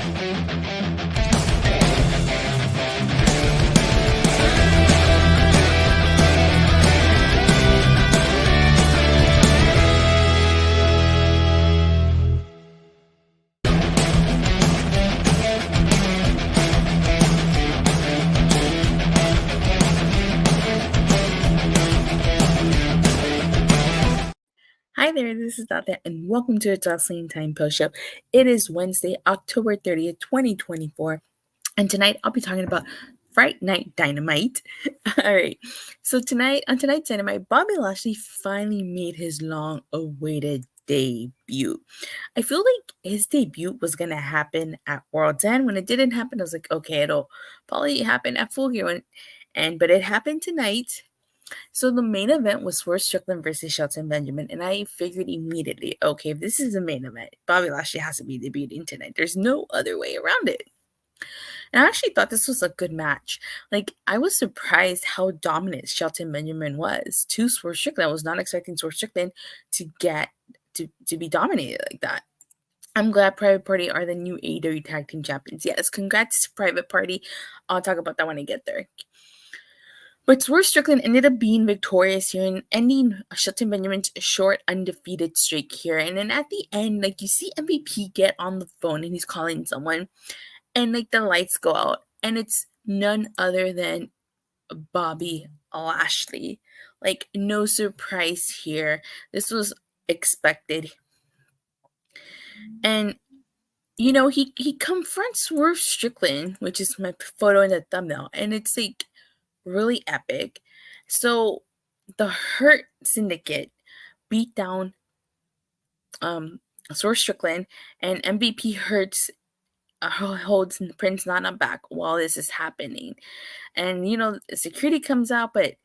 Hi there, this is Datila, and welcome to the Wrestling Time Post Show. It is Wednesday, October 30th, 2024, and tonight I'll be talking about Fright Night Dynamite. All right, so on tonight's Dynamite, Bobby Lashley finally made his long-awaited debut. I feel like his debut was going to happen at World's End. When it didn't happen, I was like, okay, it'll probably happen at Full Gear, but it happened tonight. So the main event was Strickland versus Shelton Benjamin, and I figured immediately, okay, if this is the main event, Bobby Lashley has to be debuting tonight. There's no other way around it. And I actually thought this was a good match. Like, I was surprised how dominant Shelton Benjamin was to Strickland. I was not expecting Strickland to get to be dominated like that. I'm glad Private Party are the new AEW Tag Team Champions. Yes, congrats to Private Party. I'll talk about that when I get there. But Swerve Strickland ended up being victorious here and ending Shelton Benjamin's short undefeated streak here. And then at the end, like, you see MVP get on the phone and he's calling someone, and like the lights go out, and it's none other than Bobby Lashley. Like, no surprise here. This was expected. And you know, he confronts Swerve Strickland, which is my photo in the thumbnail, and it's like really epic. So the Hurt Syndicate beat down Swerve Strickland, and MVP holds Prince Nana back while this is happening. And you know, security comes out, but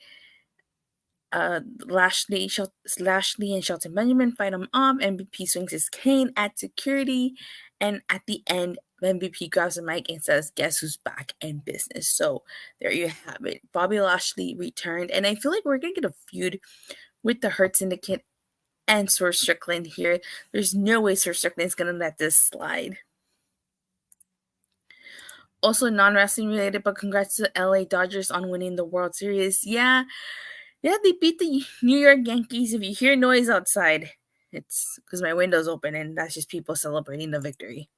Lashley and Shelton Benjamin fight him off. MVP swings his cane at security, and at the end, MVP grabs the mic and says, "Guess who's back in business?" So there you have it. Bobby Lashley returned, and I feel like we're gonna get a feud with the Hurt Syndicate and Swerve Strickland here. There's no way Swerve Strickland is gonna let this slide. Also, non-wrestling related, but congrats to the LA Dodgers on winning the World Series. Yeah, they beat the New York Yankees. If you hear noise outside, it's because my window's open, and that's just people celebrating the victory.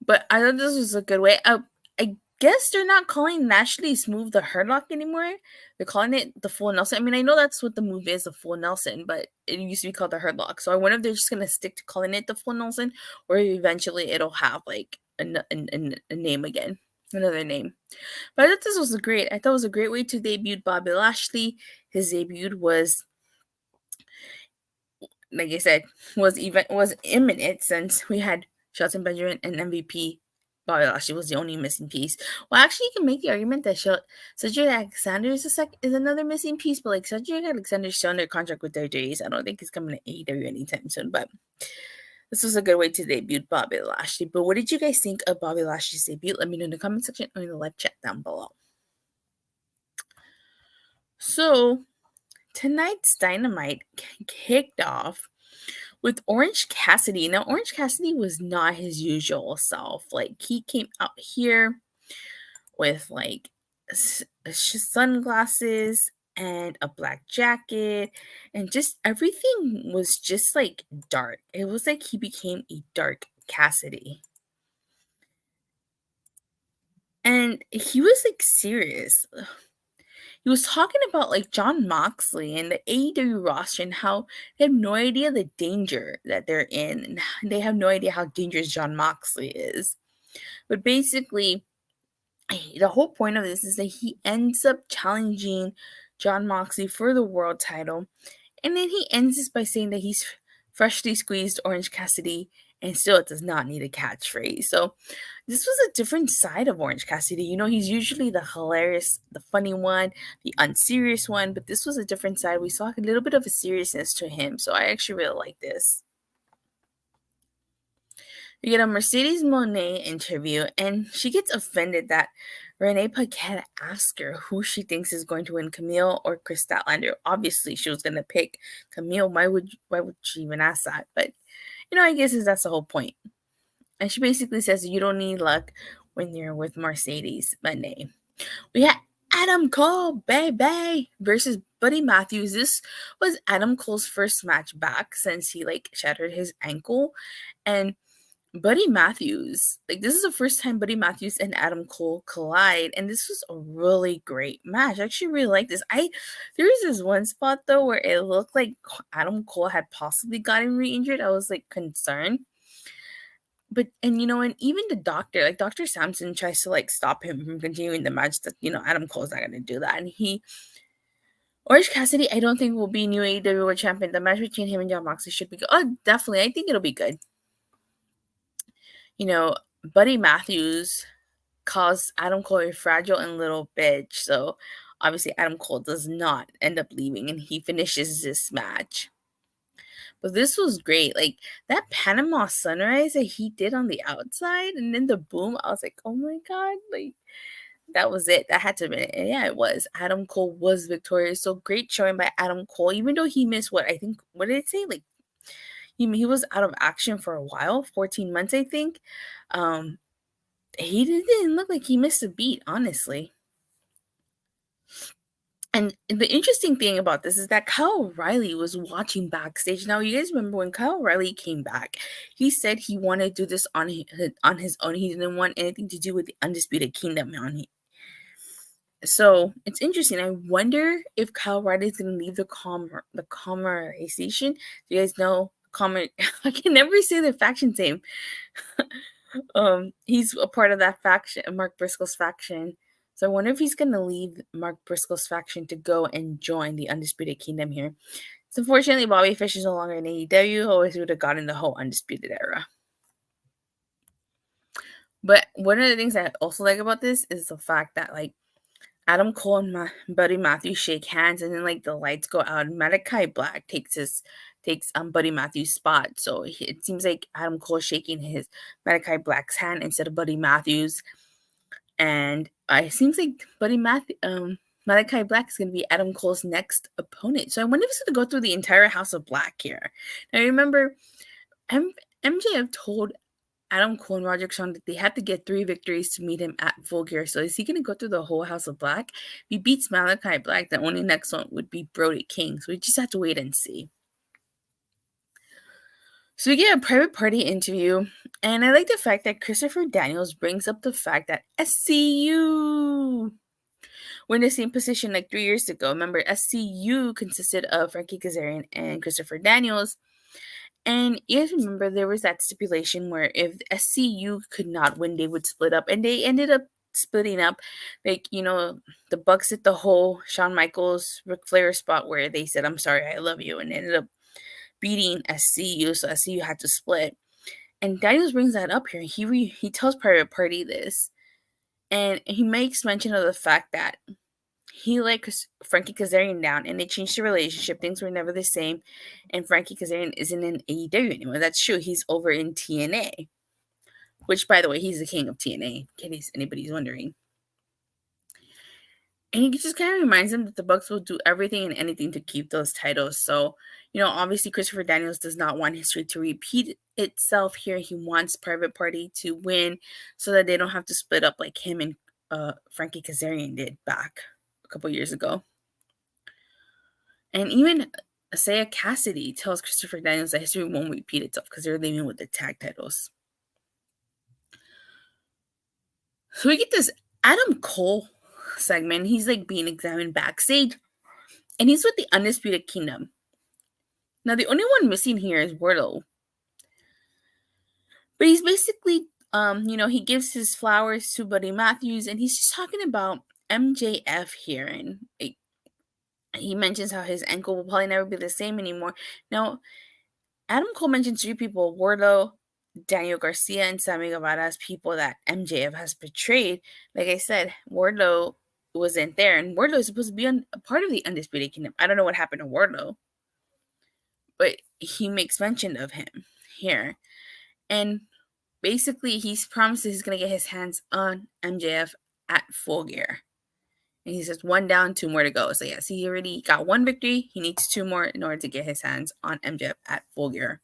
But I thought this was a good way. I guess they're not calling Lashley's move the Hurt Lock anymore. They're calling it the Full Nelson. I mean, I know that's what the move is, the Full Nelson, but it used to be called the Hurt Lock. So I wonder if they're just going to stick to calling it the Full Nelson, or eventually it'll have like a name again, another name. But I thought this was great. I thought it was a great way to debut Bobby Lashley. His debut was, like I said, was imminent, since we had Shelton Benjamin and MVP. Bobby Lashley was the only missing piece. Well, actually, you can make the argument that Cedric Alexander is another missing piece, but like Cedric Alexander's still under contract with WWE, so I don't think he's coming to AEW anytime soon. But this was a good way to debut Bobby Lashley. But what did you guys think of Bobby Lashley's debut? Let me know in the comment section or in the live chat down below. So tonight's Dynamite kicked off with Orange Cassidy. Now, Orange Cassidy was not his usual self. Like, he came out here with like sunglasses and a black jacket, and just everything was just like dark. It was like he became a dark Cassidy. And he was like serious. He was talking about like Jon Moxley and the AEW roster, and how they have no idea the danger that they're in, and they have no idea how dangerous Jon Moxley is. But basically, the whole point of this is that he ends up challenging Jon Moxley for the world title, and then he ends this by saying that he's freshly squeezed Orange Cassidy and still does not need a catchphrase. So this was a different side of Orange Cassidy. You know, he's usually the hilarious, the funny one, the unserious one, but this was a different side. We saw a little bit of a seriousness to him, so I actually really like this. We get a Mercedes Monè interview, and she gets offended that Renee Paquette asked her who she thinks is going to win, Kamille or Kris Statlander. Obviously, she was going to pick Kamille. Why would she even ask that? But, you know, I guess that's the whole point. And she basically says you don't need luck when you're with Mercedes Monè. We had Adam Cole, baby, versus Buddy Matthews. This was Adam Cole's first match back since he shattered his ankle. And Buddy Matthews, this is the first time Buddy Matthews and Adam Cole collide, and this was a really great match. I actually really like this. There was this one spot though where it looked like Adam Cole had possibly gotten re-injured. I was concerned. But and even the doctor, Dr. Sampson tries to stop him from continuing the match. That Adam Cole's not gonna do that, and Orange Cassidy, I don't think will be new AEW World Champion. The match between him and Jon Moxley should be good. Oh, definitely, I think it'll be good. Buddy Matthews calls Adam Cole a fragile and little bitch. So obviously Adam Cole does not end up leaving, and he finishes this match. But this was great. That Panama Sunrise that he did on the outside and then the boom, I was like, oh my God. That was it. That had to be it. And yeah, it was. Adam Cole was victorious. So great showing by Adam Cole, even though he missed what did it say? He was out of action for a while, 14 months, I think. He didn't look like he missed a beat, honestly. And the interesting thing about this is that Kyle O'Reilly was watching backstage. Now, you guys remember when Kyle O'Reilly came back, he said he wanted to do this on his own. He didn't want anything to do with the Undisputed Kingdom So it's interesting. I wonder if Kyle O'Reilly is going to leave the Conversation. Do you guys know I can never say the faction's name. He's a part of that faction, Mark Briscoe's faction. So I wonder if he's going to leave Mark Briscoe's faction to go and join the Undisputed Kingdom here. So unfortunately, Bobby Fish is no longer in AEW. Always would have gotten the whole Undisputed era. But one of the things I also like about this is the fact that Adam Cole and Buddy Matthews shake hands, and then the lights go out, and Malachi Black takes Buddy Matthews' spot. So it seems like Adam Cole is shaking his Malachi Black's hand instead of Buddy Matthews. And it seems like Malachi Black is going to be Adam Cole's next opponent. So I wonder if he's going to go through the entire House of Black here. Now, remember, MJF told Adam Cole and Roderick Strong that they had to get 3 victories to meet him at Full Gear. So is he going to go through the whole House of Black? If he beats Malachi Black, the only next one would be Brody King. So we just have to wait and see. So we get a private party interview, and I like the fact that Christopher Daniels brings up the fact that SCU were in the same position 3 years ago. Remember, SCU consisted of Frankie Kazarian and Christopher Daniels. And you guys remember there was that stipulation where if SCU could not win, they would split up. And they ended up splitting up. The Bucks did the whole Shawn Michaels, Ric Flair spot where they said, I'm sorry, I love you. And ended up beating SCU. So SCU had to split. And Daniels brings that up here. He tells Private Party this. And he makes mention of the fact that he let Frankie Kazarian down, and they changed the relationship. Things were never the same, and Frankie Kazarian isn't in AEW anymore. That's true. He's over in TNA, which, by the way, he's the king of TNA, in case anybody's wondering. And he just kind of reminds them that the Bucks will do everything and anything to keep those titles. So, obviously Christopher Daniels does not want history to repeat itself here. He wants Private Party to win so that they don't have to split up like him and Frankie Kazarian did back a couple years ago. And even Isaiah Cassidy tells Christopher Daniels that history won't repeat itself because they're leaving with the tag titles. So we get this Adam Cole segment. He's being examined backstage, and he's with the Undisputed Kingdom. Now the only one missing here is Wardlow, but he's basically he gives his flowers to Buddy Matthews, and he's just talking about MJF here, and he mentions how his ankle will probably never be the same anymore. Now Adam Cole mentions 3 people: Wardlow, Daniel Garcia, and Sammy Guevara as people that MJF has betrayed. Like I said, Wardlow wasn't there, and Wardlow is supposed to be a part of the Undisputed Kingdom. I don't know what happened to Wardlow, but he makes mention of him here. And basically, he's promised he's going to get his hands on MJF at Full Gear. And he says 1 down, 2 more to go. So yes, he already got 1 victory. He needs 2 more in order to get his hands on MJF at Full Gear.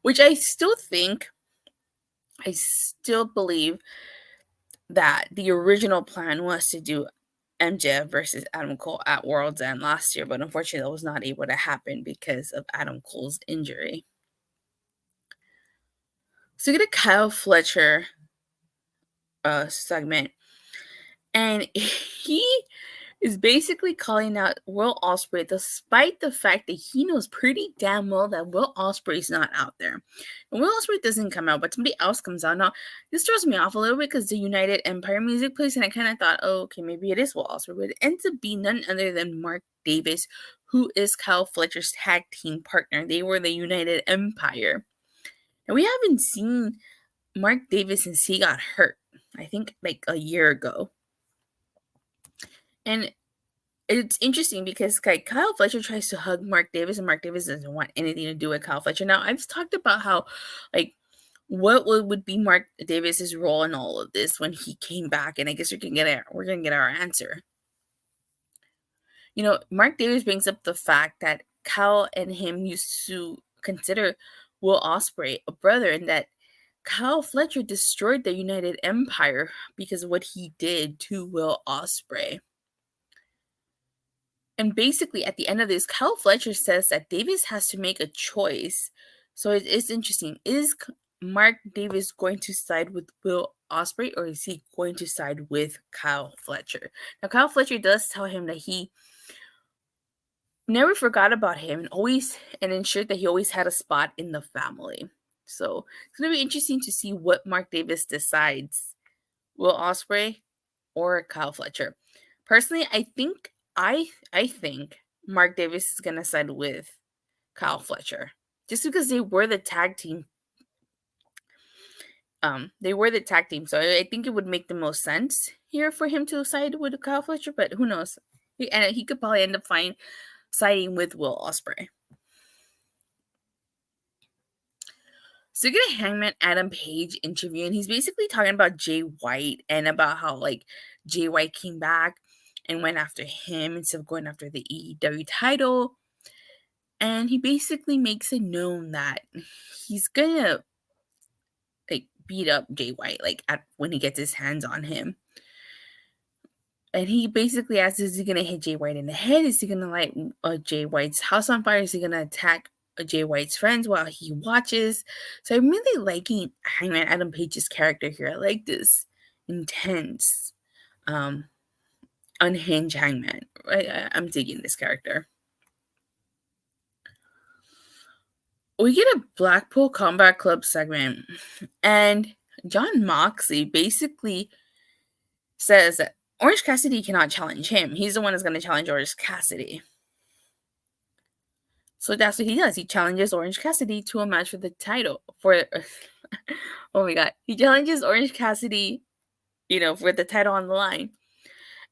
Which I still think I still believe that the original plan was to do MJF versus Adam Cole at World's End last year, but unfortunately that was not able to happen because of Adam Cole's injury. So you get a Kyle Fletcher segment, and he is basically calling out Will Ospreay despite the fact that he knows pretty damn well that Will Ospreay is not out there. And Will Ospreay doesn't come out, but somebody else comes out. Now, this throws me off a little bit because the United Empire music plays, and I kind of thought, oh, okay, maybe it is Will Ospreay, but it ends up being none other than Mark Davis, who is Kyle Fletcher's tag team partner. They were the United Empire. And we haven't seen Mark Davis since he got hurt, I think like a year ago. And it's interesting because like Kyle Fletcher tries to hug Mark Davis, and Mark Davis doesn't want anything to do with Kyle Fletcher. Now, I've talked about how, like, what would be Mark Davis's role in all of this when he came back, and I guess we're gonna get our answer. You know, Mark Davis brings up the fact that Kyle and him used to consider Will Ospreay a brother, and that Kyle Fletcher destroyed the United Empire because of what he did to Will Ospreay. And basically, at the end of this, Kyle Fletcher says that Davis has to make a choice. So it is interesting. Is Mark Davis going to side with Will Ospreay, or is he going to side with Kyle Fletcher? Now, Kyle Fletcher does tell him that he never forgot about him and ensured that he always had a spot in the family. So it's going to be interesting to see what Mark Davis decides. Will Ospreay or Kyle Fletcher? Personally, I think Mark Davis is gonna side with Kyle Fletcher, just because they were the tag team. So I think it would make the most sense here for him to side with Kyle Fletcher. But who knows? And he could probably end up siding with Will Ospreay. So you get a Hangman Adam Page interview, and he's basically talking about Jay White and about how like Jay White came back and went after him instead of going after the AEW title. And he basically makes it known that he's gonna like beat up Jay White when he gets his hands on him. And he basically asks, is he gonna hit Jay White in the head? Is he gonna light Jay White's house on fire? Is he gonna attack Jay White's friends while he watches? So I'm really liking Hangman Adam Page's character here. I like this intense unhinged Hangman. I'm digging this character. We get a Blackpool Combat Club segment, and Jon Moxley basically says that Orange Cassidy cannot challenge him. He's the one that's going to challenge Orange Cassidy. So that's what he does. He challenges Orange Cassidy to a match for the title. Oh my god. He challenges Orange Cassidy, for the title on the line.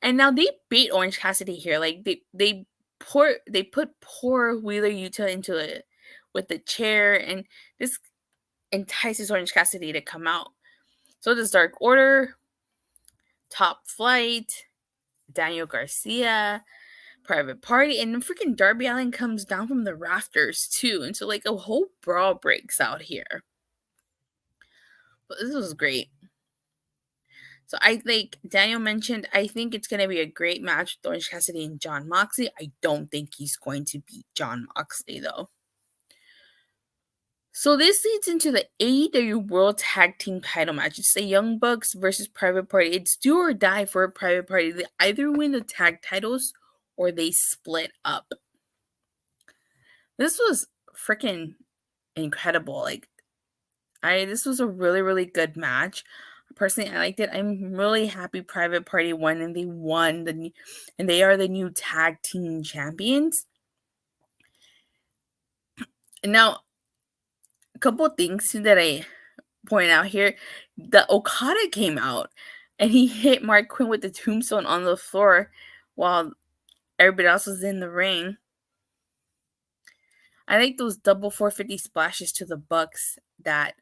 And now they beat Orange Cassidy here. Like they put poor Wheeler Yuta into it with the chair, and this entices Orange Cassidy to come out. So does Dark Order, Top Flight, Daniel Garcia, Private Party, and then freaking Darby Allin comes down from the rafters too. And so like a whole brawl breaks out here. But this was great. So Daniel mentioned, I think it's going to be a great match with Orange Cassidy and Jon Moxley. I don't think he's going to beat Jon Moxley though. So this leads into the AEW World Tag Team title match. It's the Young Bucks versus Private Party. It's do or die for a Private Party. They either win the tag titles or they split up. This was freaking incredible. This was a really, really good match. Personally, I liked it. I'm really happy Private Party won, and they won and they are the new tag team champions. And now, a couple of things that I point out here. The Okada came out and he hit Mark Quinn with the tombstone on the floor while everybody else was in the ring. I like those double 450 splashes to the Bucks that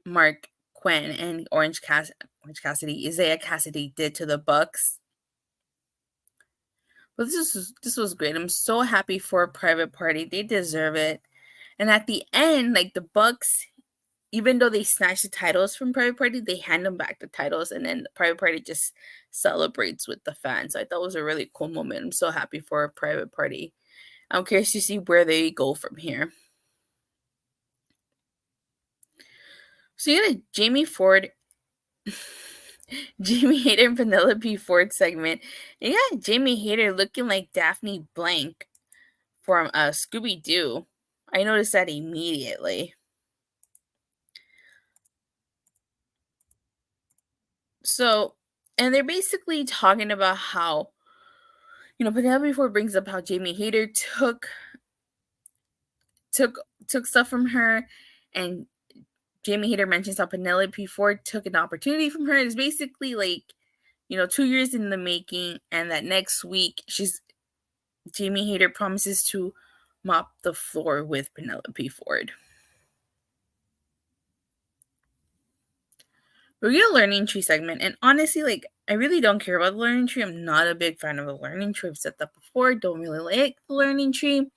Mark Quinn and Isaiah Cassidy did to the Bucks. But this was great. I'm so happy for a Private Party. They deserve it. And at the end, the Bucks, even though they snatch the titles from Private Party, they hand them back the titles, and then the Private Party just celebrates with the fans. So I thought it was a really cool moment. I'm so happy for Private Party. I'm curious to see where they go from here. So you got a Jamie Hayter and Penelope Ford segment. And you got Jamie Hayter looking like Daphne Blank from Scooby-Doo. I noticed that immediately. So, and they're basically talking about how, Penelope Ford brings up how Jamie Hayter took stuff from her, and Jamie Hayter mentions how Penelope Ford took an opportunity from her. It's basically like, 2 years in the making, and that next week Jamie Hayter promises to mop the floor with Penelope Ford. We're getting a learning tree segment, and honestly, I really don't care about the learning tree. I'm not a big fan of the learning tree. I've said that before. Don't really like the learning tree.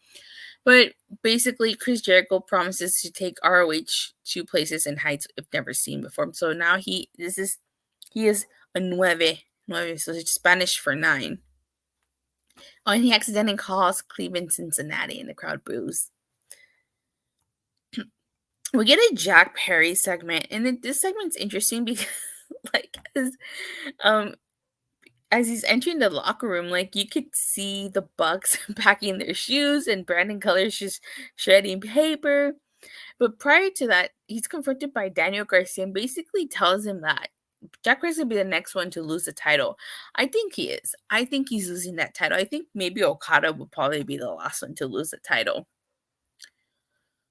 But basically, Chris Jericho promises to take ROH to places and heights I've never seen before. So now he is a nueve, so it's Spanish for 9. Oh, and he accidentally calls Cleveland Cincinnati, and the crowd boos. We get a Jack Perry segment, and this segment's interesting because, as he's entering the locker room, you could see the Bucks packing their shoes and Brandon Cutler's just shredding paper. But prior to that, he's confronted by Daniel Garcia and basically tells him that Jack Perry's going to be the next one to lose the title. I think he is. I think he's losing that title. I think maybe Okada will probably be the last one to lose the title.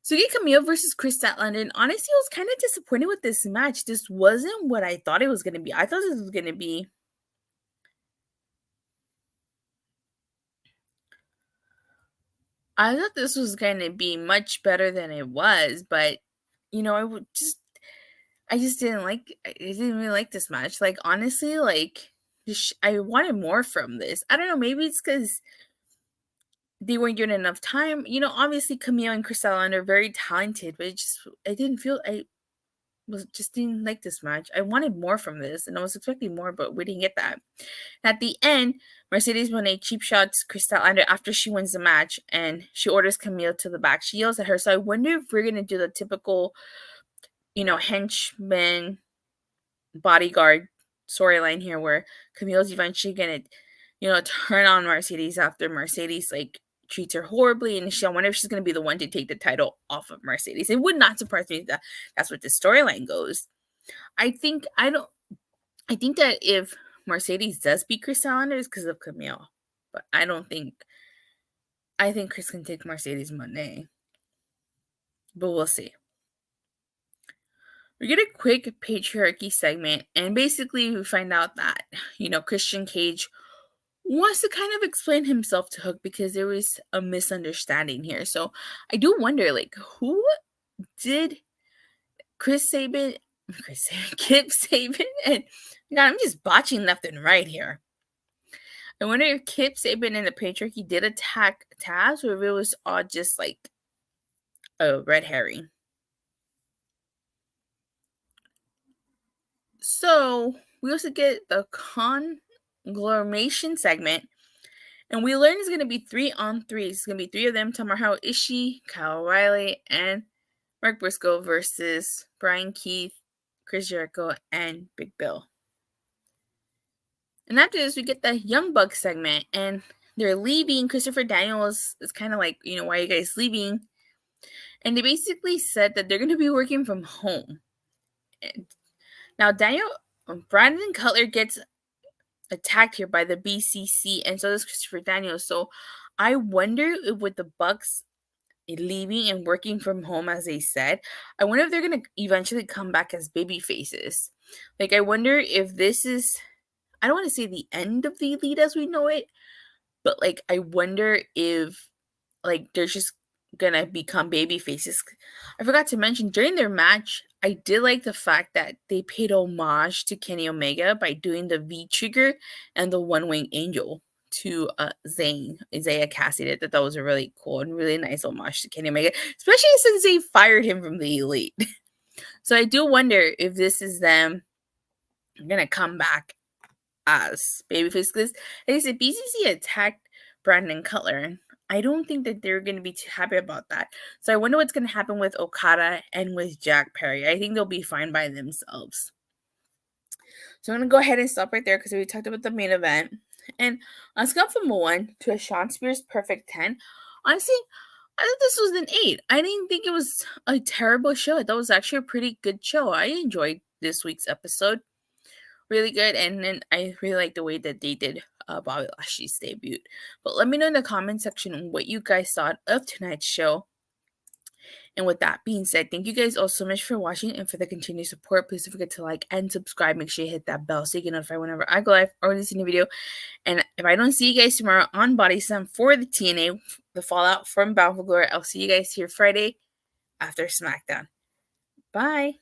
So you get Kamille versus Kris Statlander, and honestly, I was kind of disappointed with this match. This wasn't what I thought it was going to be. I thought this was going to be... I thought this was going to be much better than it was, but, I just didn't really like this match. Honestly, I wanted more from this. I don't know, maybe it's because they weren't given enough time. Obviously Kamille and Kris Statlander are very talented, but I didn't like this match. I wanted more from this, and I was expecting more, but we didn't get that. At the end, Mercedes Monè cheap shots Kris Statlander after she wins the match, and she orders Kamille to the back. She yells at her, so I wonder if we're going to do the typical, henchman bodyguard storyline here, where Kamille's eventually going to, turn on Mercedes after Mercedes, treats her horribly, and I wonder if she's going to be the one to take the title off of Mercedes. It would not surprise me that that's what the storyline goes. I think that if Mercedes does beat Kris Statlander, it's because of Kamille, but I think Kris can take Mercedes Monè, but we'll see. We get a quick patriarchy segment, and basically we find out that, Christian Cage wants to kind of explain himself to Hook because there was a misunderstanding here. So I do wonder, who did Kip Sabian, and God, I'm just botching left and right here. I wonder if Kip Sabian and the Patriarchy did attack Taz, or if it was all just a red herring. So we also get the Conglomeration segment, and we learn it's going to be 3-on-3. It's going to be 3 of them: Tomohiro Ishii, Kyle O'Reilly, and Mark Briscoe versus Brian Keith, Chris Jericho, and Big Bill. And after this, we get the Young Bucks segment, and they're leaving. Christopher Daniels is kind of like, why are you guys leaving? And they basically said that they're going to be working from home. And now, Brandon Cutler gets attacked here by the BCC, and so does Christopher Daniels. So I wonder if with the Bucks leaving and working from home, as they said, I wonder if they're going to eventually come back as baby faces. I wonder if this is, I don't want to say the end of the Elite as we know it, but I wonder if they're just gonna become baby faces. I forgot to mention, during their match, I did like the fact that they paid homage to Kenny Omega by doing the V trigger and the one wing angel to Isaiah Cassidy. I thought that was a really cool and really nice homage to Kenny Omega, especially since they fired him from the Elite. So I do wonder if this is them going to come back as babyface, because like I said, BCC attacked Brandon Cutler. I don't think that they're going to be too happy about that. So I wonder what's going to happen with Okada and with Jack Perry. I think they'll be fine by themselves. So I'm going to go ahead and stop right there because we talked about the main event. And let's go from a 1 to a Shawn Spears perfect 10. Honestly, I thought this was an 8. I didn't think it was a terrible show. I thought it was actually a pretty good show. I enjoyed this week's episode. Really good, and then I really like the way that they did Bobby Lashley's debut. But let me know in the comment section what you guys thought of tonight's show. And with that being said, thank you guys all so much for watching and for the continued support. Please don't forget to like and subscribe. Make sure you hit that bell so you get notified whenever I go live or release a new video. And if I don't see you guys tomorrow on Body Slam for the TNA, the Fallout from Bound for Glory, I'll see you guys here Friday after SmackDown. Bye.